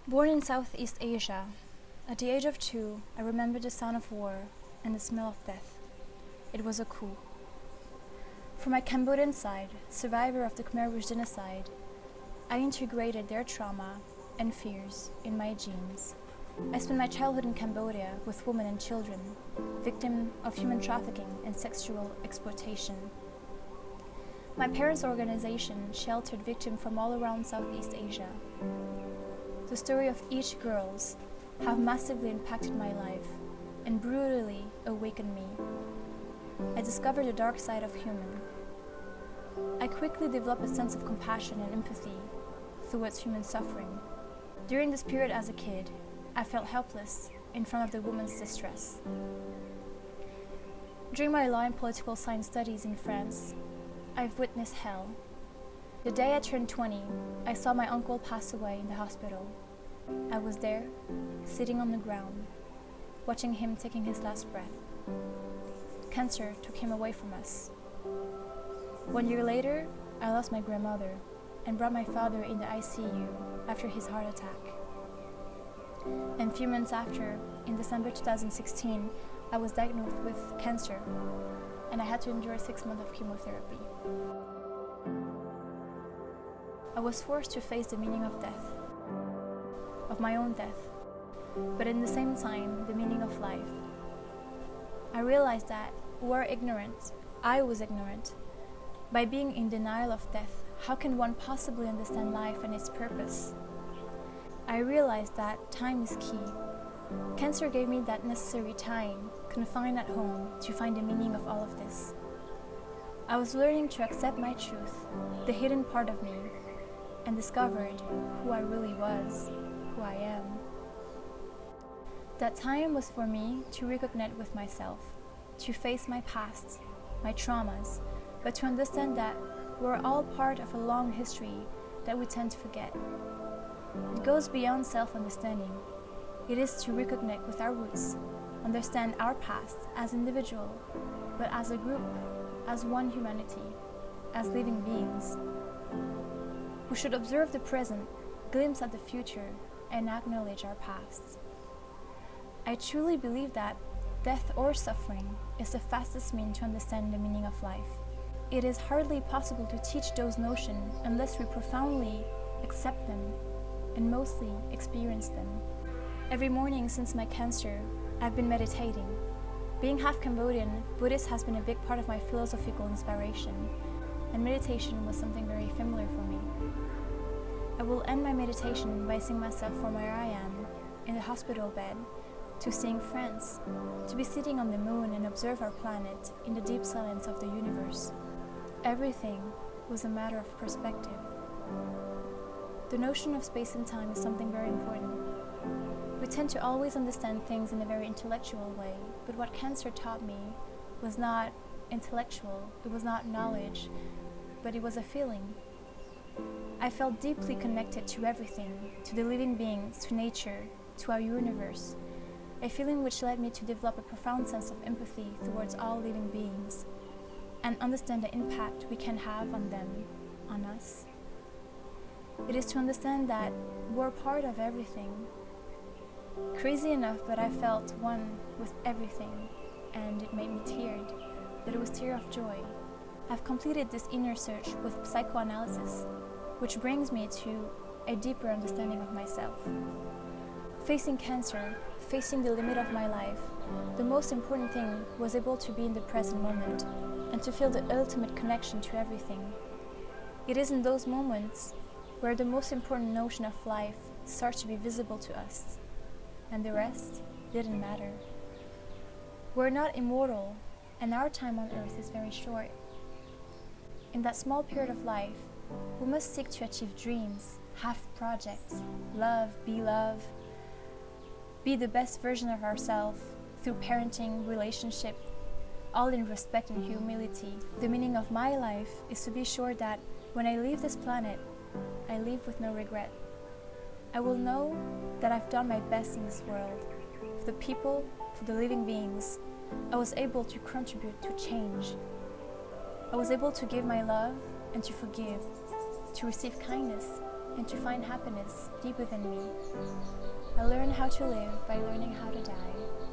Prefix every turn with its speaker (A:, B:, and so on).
A: Born in Southeast Asia, at the age of 2, I remembered the sound of war and the smell of death. It was a coup. From my Cambodian side, survivor of the Khmer Rouge genocide, I integrated their trauma and fears in my genes. I spent my childhood in Cambodia with women and children, victim of human trafficking and sexual exploitation. My parents' organization sheltered victims from all around Southeast Asia. The story of each girls have massively impacted my life and brutally awakened me. I discovered the dark side of human. I quickly developed a sense of compassion and empathy towards human suffering. During this period as a kid, I felt helpless in front of the woman's distress. During my law and political science studies in France, I've witnessed hell. The day I turned 20, I saw my uncle pass away in the hospital. I was there, sitting on the ground, watching him taking his last breath. Cancer took him away from us. 1 year later, I lost my grandmother and brought my father in the ICU after his heart attack. And a few months after, in December 2016, I was diagnosed with cancer, and I had to endure 6 months of chemotherapy. I was forced to face the meaning of death, of my own death, but at the same time, the meaning of life. I realized that we're ignorant. I was ignorant. By being in denial of death, how can one possibly understand life and its purpose? I realized that time is key. Cancer gave me that necessary time, confined at home, to find the meaning of all of this. I was learning to accept my truth, the hidden part of me, and discovered who I really was, who I am. That time was for me to reconnect with myself, to face my past, my traumas, but to understand that we're all part of a long history that we tend to forget. It goes beyond self-understanding. It is to reconnect with our roots, understand our past as individual, but as a group, as one humanity, as living beings. We should observe the present, glimpse at the future, and acknowledge our past. I truly believe that death or suffering is the fastest means to understand the meaning of life. It is hardly possible to teach those notions unless we profoundly accept them and mostly experience them. Every morning since my cancer, I've been meditating. Being half Cambodian, Buddhist has been a big part of my philosophical inspiration, and meditation was something very familiar for me. I will end my meditation by seeing myself from where I am, in the hospital bed, to seeing friends, to be sitting on the moon and observe our planet in the deep silence of the universe. Everything was a matter of perspective. The notion of space and time is something very important. We tend to always understand things in a very intellectual way, but what cancer taught me was not intellectual, it was not knowledge, but it was a feeling. I felt deeply connected to everything, to the living beings, to nature, to our universe, a feeling which led me to develop a profound sense of empathy towards all living beings, and understand the impact we can have on them, on us. It is to understand that we're part of everything. Crazy enough, but I felt one with everything, and it made me teared, but it was tear of joy. I've completed this inner search with psychoanalysis, which brings me to a deeper understanding of myself. Facing cancer, facing the limit of my life, the most important thing was able to be in the present moment and to feel the ultimate connection to everything. It is in those moments where the most important notion of life starts to be visible to us, and the rest didn't matter. We're not immortal, and our time on earth is very short. In that small period of life, we must seek to achieve dreams, have projects, love, be the best version of ourselves through parenting, relationship, all in respect and humility. The meaning of my life is to be sure that when I leave this planet, I leave with no regret. I will know that I've done my best in this world, for the people, for the living beings. I was able to contribute to change. I was able to give my love and to forgive, to receive kindness and to find happiness deep within me. I learn how to live by learning how to die.